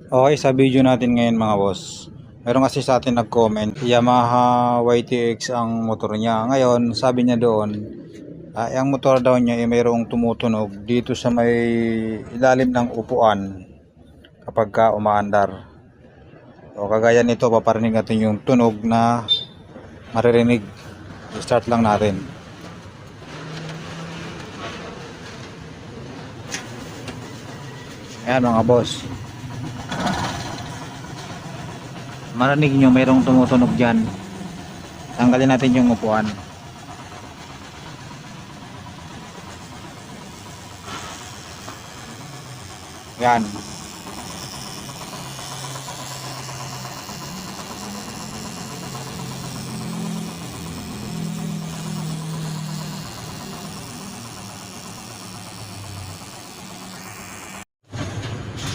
Okay, sa video natin ngayon mga boss, meron kasi sa atin nag-comment, Yamaha YTX ang motor niya. Ngayon, sabi niya doon, ang motor daw niya ay mayroong tumutunog dito sa may ilalim ng upuan kapag ka umaandar. O kagaya nito, paparinig natin yung tunog na maririnig. I-start lang natin. Ayan mga boss. Marinig nyo mayroong tumutunog dyan. Tanggalin natin yung upuan. Yan.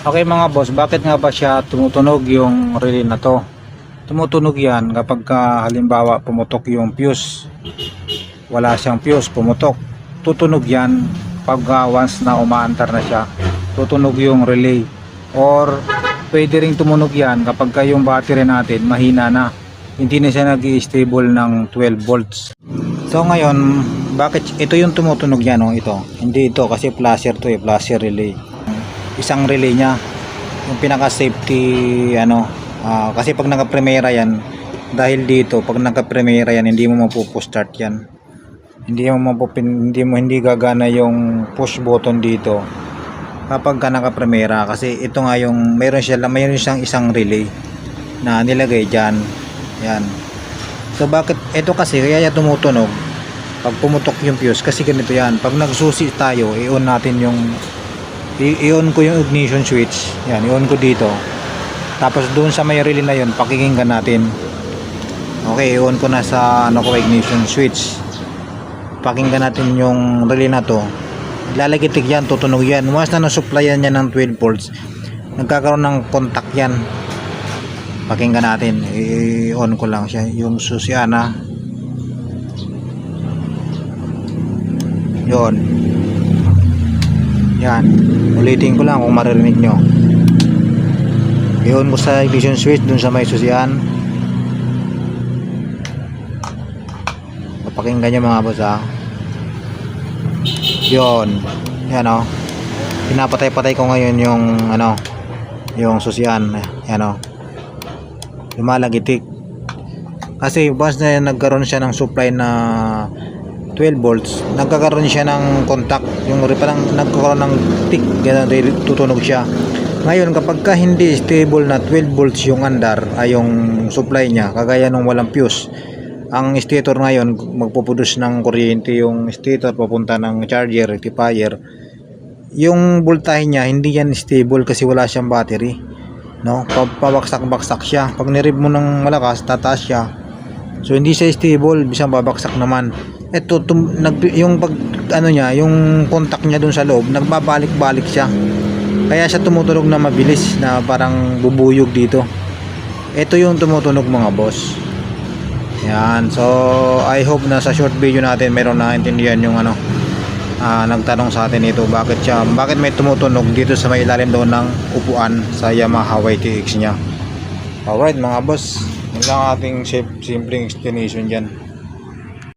Okay mga boss, bakit nga ba siya tumutunog yung relay na to? Tumutunog yan kapag halimbawa pumutok yung fuse. Wala siyang fuse, pumutok. Tutunog yan pag once na umaandar na siya. Tutunog yung relay. Or pwede ring tumunog yan kapag yung battery natin mahina na. Hindi na siya nag-i-stable ng 12 volts. So ngayon, bakit ito yung tumutunog yan? Oh, ito. Hindi ito kasi flasher to eh, flasher relay. Isang relay niya yung pinaka safety kasi pag naka-primera yan, dahil dito pag naka-primera yan hindi mo mapupo-start yan, hindi gagana yung push button dito kapag ka naka-primera, kasi ito nga yung mayroon siyang isang relay na nilagay dyan. Yan. So bakit ito kasi kaya tumutunog pag pumutok yung fuse? Kasi ganito yan, pag nagsusi tayo, i-on natin i-on ko yung ignition switch. Yan, i-on ko dito. Tapos doon sa may relay na yun, pakikinggan natin. Okay, i-on ko na sa ignition switch. Pakinggan natin yung relay na to. Lalagitik yan, tutunog yan. Once na nasupplyan niya ng 12 volts, nagkakaroon ng contact yan. Pakinggan natin. I-on ko lang siya. Yung susiana. Yun. Yan, ulitin ko lang kung maririnig nyo. I-on ko sa ignition switch dun sa may susian. Papakinggan nyo mga boss ha. Yun. Yan o. Pinapatay-patay ko ngayon yung susian. Yan o. Lumalagitik. Kasi once na nagkaroon siya ng supply na 12 volts, nagkakaroon siya ng contact, yung parang nagkakaroon ng tick, ganun, tutunog siya. Ngayon kapag ka hindi stable na 12 volts yung andar ay yung supply niya, kagaya nung walang fuse, ang stator ngayon magpuproduce ng kuryente, yung stator papunta ng charger, rectifier, yung voltahe niya hindi yan stable kasi wala siyang battery, no? Pabaksak-baksak siya. Pag nirib mo ng malakas, tataas siya. So hindi siya stable, bisang babaksak naman. Ito yung pag niya, yung contact niya dun sa loob, nagbabalik-balik siya. Kaya siya tumutunog na mabilis, na parang bubuyog dito. Ito yung tumutunog mga boss. Yan. So I hope na sa short video natin meron na intindihan yung nagtanong sa atin ito, bakit may tumutunog dito sa may ilalim doon ng upuan sa Yamaha YTX niya. Alright mga boss, yun lang ating simpleng explanation dyan.